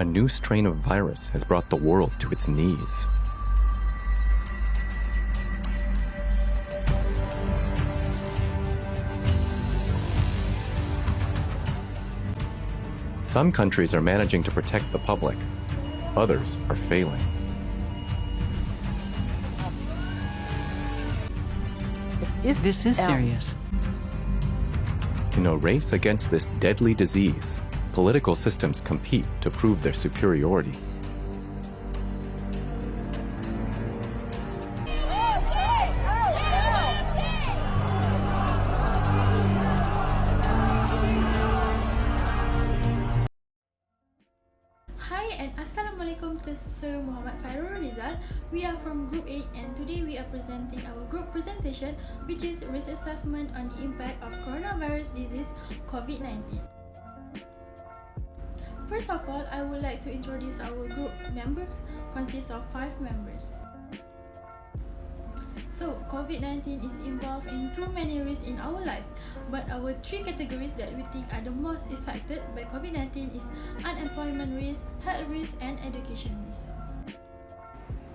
a new strain of virus has brought the world to its knees. Some countries are managing to protect the public. Others are failing. This is serious. In a race against this deadly disease, political systems compete to prove their superiority. Hi and Assalamualaikum to Sir Muhammad Fairul Rizal. We are from Group 8 and today we are presenting our group presentation, which is risk assessment on the impact of coronavirus disease COVID-19. First of all, I would like to introduce our group member, consists of 5 members. So, COVID-19 is involved in too many risks in our life, but our 3 categories that we think are the most affected by COVID-19 is unemployment risk, health risk, and education risk.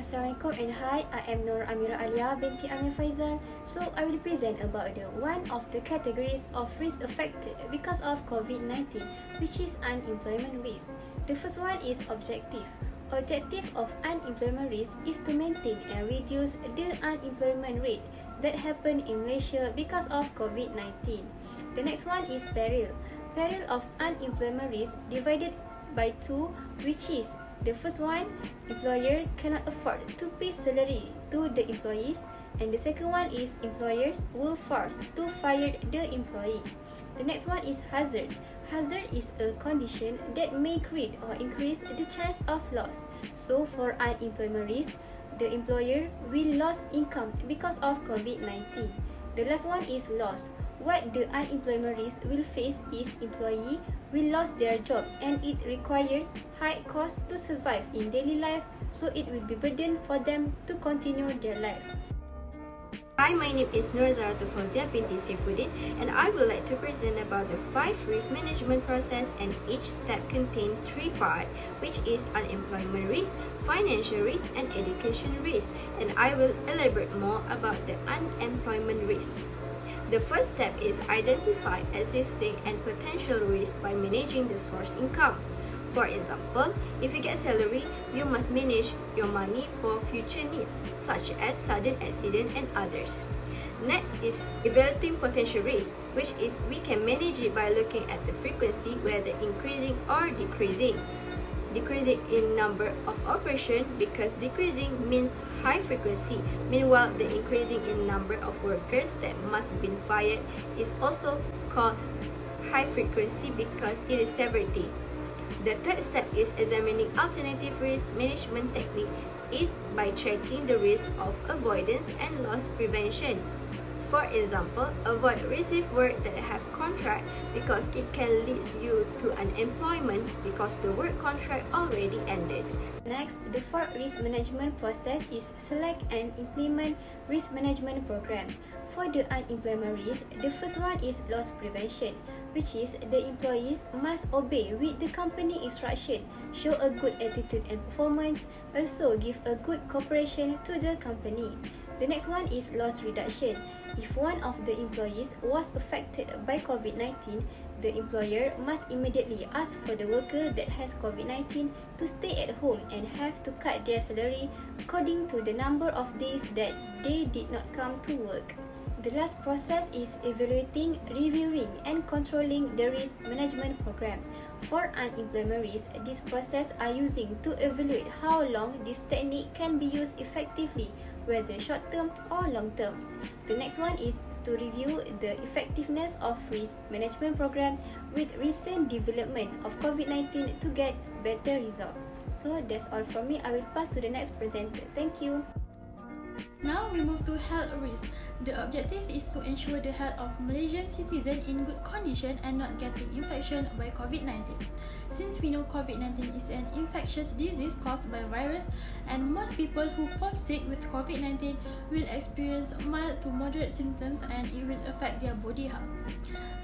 Assalamualaikum and hi, I am Nur Amira Alia binti Amir Faizal. So I will present about the one of the categories of risk affected because of COVID-19, which is unemployment risk. The first one is objective. Objective of unemployment risk is to maintain and reduce the unemployment rate that happened in Malaysia because of COVID-19. The next one is peril. Peril of unemployment risk divided by 2, which is the first one, employer cannot afford to pay salary to the employees, and the second one is employers will force to fire the employee. The next one is hazard. Hazard is a condition that may create or increase the chance of loss. So for unemployment risk, the employer will lose income because of COVID-19. The last one is loss. What the unemployment risk will face is employee will lose their job and it requires high cost to survive in daily life, so it will be burden for them to continue their life. Hi, my name is Nur Zaratu Fauzia binti Saifuddin and I would like to present about the 5 risk management process, and each step contains 3 parts, which is unemployment risk, financial risk, and education risk, and I will elaborate more about the unemployment risk. The first step is identify existing and potential risks by managing the source income. For example, if you get salary, you must manage your money for future needs, such as sudden accident and others. Next is evaluating potential risk, which is we can manage it by looking at the frequency, whether increasing or decreasing. Decreasing in number of operation, because decreasing means high frequency. Meanwhile, the increasing in number of workers that must be fired is also called high frequency because it is severity. The third step is examining alternative risk management technique is by checking the risk of avoidance and loss prevention. For example, avoid receive work that have contract because it can lead you to unemployment because the work contract already ended. Next, the fourth risk management process is select and implement risk management program. For the unemployment risk, the first one is loss prevention, which is the employees must obey with the company instruction, show a good attitude and performance, also give a good cooperation to the company. The next one is loss reduction. If one of the employees was affected by COVID-19, the employer must immediately ask for the worker that has COVID-19 to stay at home and have to cut their salary according to the number of days that they did not come to work. The last process is evaluating, reviewing, and controlling the risk management program. For unemployment risk, this process are using to evaluate how long this technique can be used effectively, whether short-term or long-term. The next one is to review the effectiveness of risk management program with recent development of COVID-19 to get better result. So that's all from me. I will pass to the next presenter. Thank you. Now we move to health risk. The objective is to ensure the health of Malaysian citizens in good condition and not getting infection by COVID-19. Since we know COVID-19 is an infectious disease caused by virus, and most people who fall sick with COVID-19 will experience mild to moderate symptoms and it will affect their body health.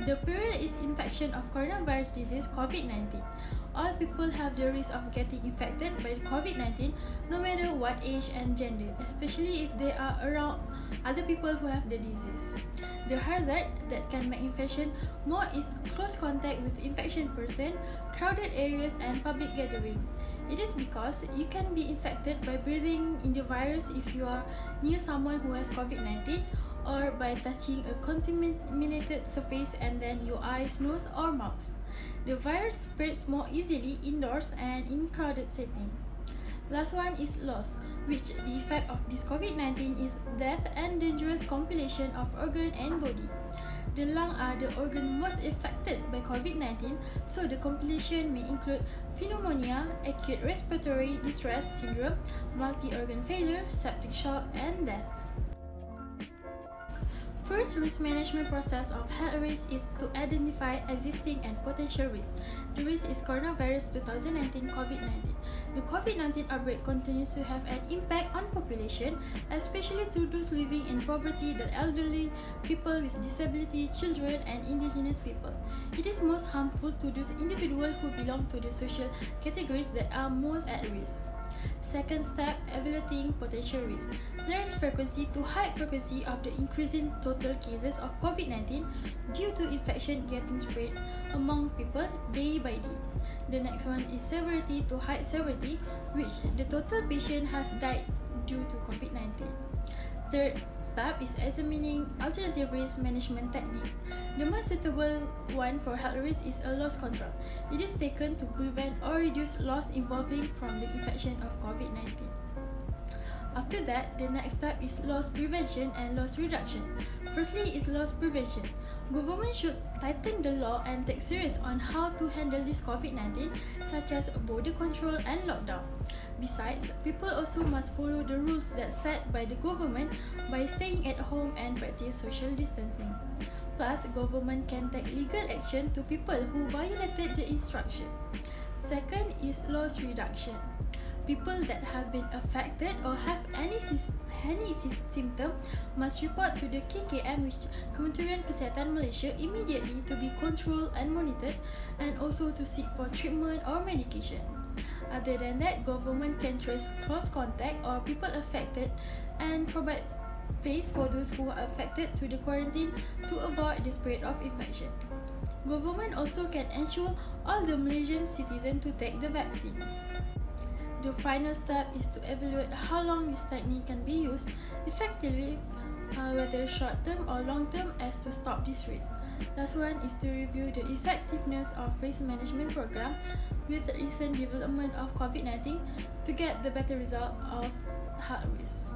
The peril is infection of coronavirus disease COVID-19. all people have the risk of getting infected by COVID-19 no matter what age and gender, especially if they are around other people who have the disease. The hazard that can make infection more is close contact with infection person, crowded areas and public gathering. It is because you can be infected by breathing in the virus if you are near someone who has COVID-19 or by touching a contaminated surface and then your eyes, nose or mouth. The virus spreads more easily indoors and in crowded setting. Last one is loss, which the effect of this COVID-19 is death and dangerous compilation of organ and body. The lung are the organ most affected by COVID-19, so the compilation may include pneumonia, acute respiratory distress syndrome, multi-organ failure, septic shock, and death. First risk management process of health risk is to identify existing and potential risks. The risk is coronavirus 2019 COVID-19. The COVID-19 outbreak continues to have an impact on population, especially to those living in poverty, the elderly, people with disability, children, and indigenous people. It is most harmful to those individuals who belong to the social categories that are most at risk. Second step, evaluating potential risk. There is frequency to high frequency of the increasing total cases of COVID-19 due to infection getting spread among people day by day. The next one is severity to high severity, which the total patient have died due to COVID-19. Third step is examining alternative risk management technique. The most suitable one for health risk is a loss control. It is taken to prevent or reduce loss involving from the infection of COVID-19. After that, the next step is loss prevention and loss reduction. Firstly is loss prevention. Government should tighten the law and take serious on how to handle this COVID-19, such as border control and lockdown. Besides, people also must follow the rules that set by the government by staying at home and practice social distancing. Plus, government can take legal action to people who violated the instruction. Second is loss reduction. People that have been affected or have any symptom must report to the KKM, which Kementerian Kesihatan Malaysia, immediately to be controlled and monitored, and also to seek for treatment or medication. Other than that, government can trace close contact or people affected and provide place for those who are affected to the quarantine to avoid the spread of infection. Government also can ensure all the Malaysian citizens to take the vaccine. The final step is to evaluate how long this technique can be used effectively, whether short-term or long-term, as to stop this risk. Last one is to review the effectiveness of risk management program with the recent development of COVID-19 to get the better result of health risk.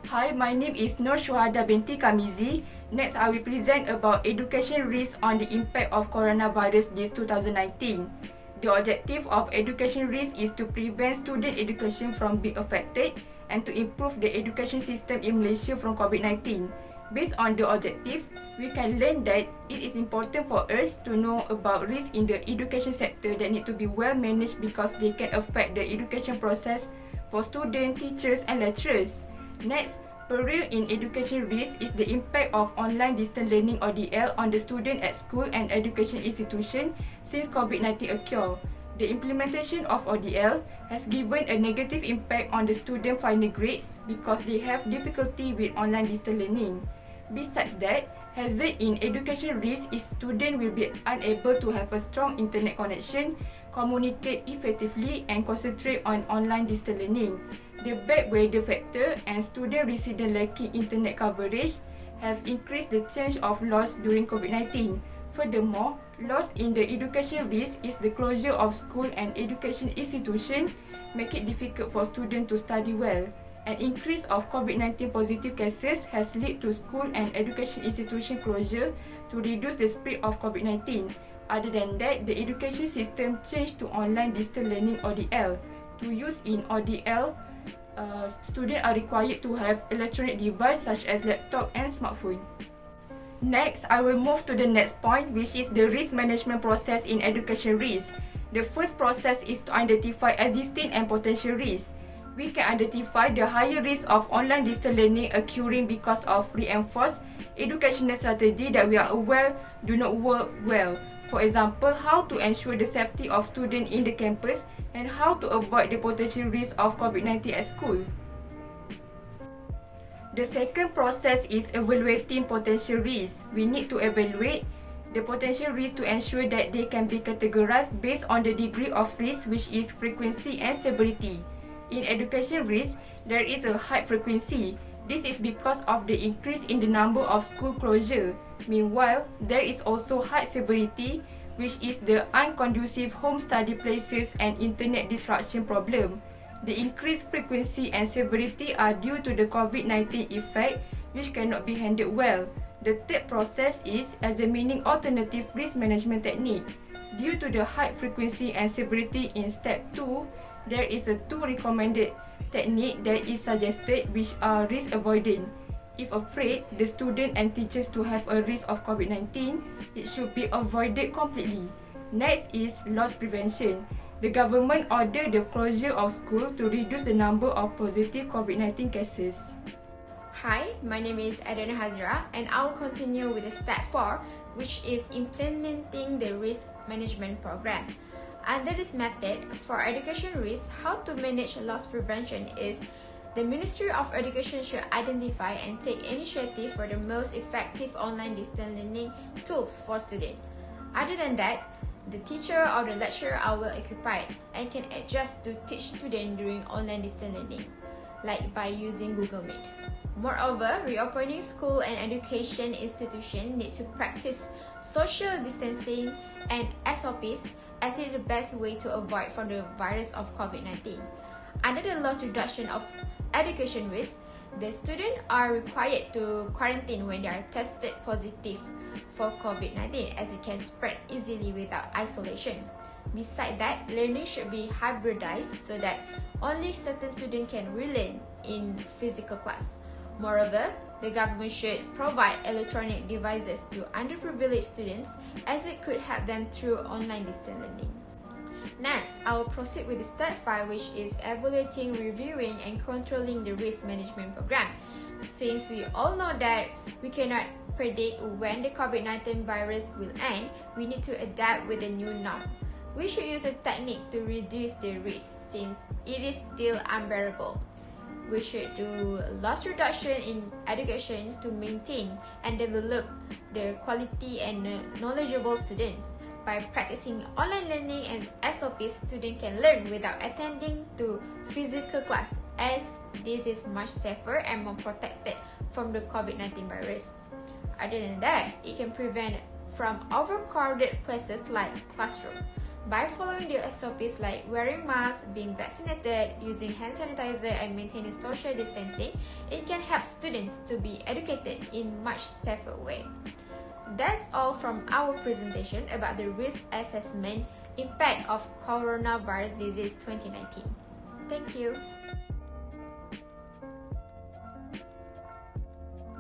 Hi, my name is Nur Shuhada binti Kamizi. Next, I will present about education risk on the impact of coronavirus this 2019. The objective of education risk is to prevent student education from being affected and to improve the education system in Malaysia from COVID-19. Based on the objective, we can learn that it is important for us to know about risk in the education sector that need to be well managed because they can affect the education process for students, teachers and lecturers. Next, peril in education risk is the impact of online distance learning (ODL) on the student at school and education institution since COVID-19 occurred. The implementation of ODL has given a negative impact on the student final grades because they have difficulty with online distance learning. Besides that, hazard in education risk is student will be unable to have a strong internet connection, communicate effectively and concentrate on online distance learning. The bad weather factor and student resident lacking internet coverage have increased the chance of loss during COVID-19. Furthermore, loss in the education risk is the closure of school and education institution, make it difficult for students to study well. An increase of COVID-19 positive cases has led to school and education institution closure to reduce the spread of COVID-19. Other than that, the education system changed to online distance learning (ODL). To use in ODL, students are required to have electronic device such as laptop and smartphone. Next, I will move to the next point, which is the risk management process in education risk. The first process is to identify existing and potential risks. We can identify the higher risk of online distance learning occurring because of reinforced educational strategy that we are aware do not work well. For example, how to ensure the safety of students in the campus and how to avoid the potential risk of COVID-19 at school. The second process is evaluating potential risks. We need to evaluate the potential risks to ensure that they can be categorized based on the degree of risk, which is frequency and severity. In education risk, there is a high frequency. This is because of the increase in the number of school closure. Meanwhile, there is also high severity, which is the unconducive home study places and internet disruption problem. The increased frequency and severity are due to the COVID-19 effect, which cannot be handled well. The third process is examining alternative risk management technique. Due to the high frequency and severity in step 2, there is a 2 recommended technique that is suggested, which are risk avoiding. If afraid the student and teachers to have a risk of COVID-19, it should be avoided completely. Next is loss prevention. The government ordered the closure of school to reduce the number of positive COVID-19 cases. Hi, my name is Adana Hazra and I will continue with the step 4, which is implementing the risk management program. Under this method, for education risk, how to manage loss prevention is the Ministry of Education should identify and take initiative for the most effective online distance learning tools for students. Other than that, the teacher or the lecturer are well equipped and can adjust to teach students during online distance learning, like by using Google Meet. Moreover, reopening school and education institutions need to practice social distancing and SOPs, as it is the best way to avoid from the virus of COVID-19. Under the loss reduction of education risk, the students are required to quarantine when they are tested positive for COVID-19, as it can spread easily without isolation. Besides that, learning should be hybridized so that only certain students can relearn in physical class. Moreover, the government should provide electronic devices to underprivileged students, as it could help them through online distance learning. Next, I will proceed with the step 5, which is evaluating, reviewing, and controlling the risk management program. Since we all know that we cannot predict when the COVID-19 virus will end, we need to adapt with the new norm. We should use a technique to reduce the risk since it is still unbearable. We should do loss reduction in education to maintain and develop the quality and knowledgeable students. By practicing online learning and SOPs, students can learn without attending to physical class, as this is much safer and more protected from the COVID-19 virus. Other than that, it can prevent from overcrowded places like classroom. By following the SOPs like wearing masks, being vaccinated, using hand sanitizer, and maintaining social distancing, it can help students to be educated in much safer way. That's all from our presentation about the risk assessment impact of coronavirus disease 2019. Thank you.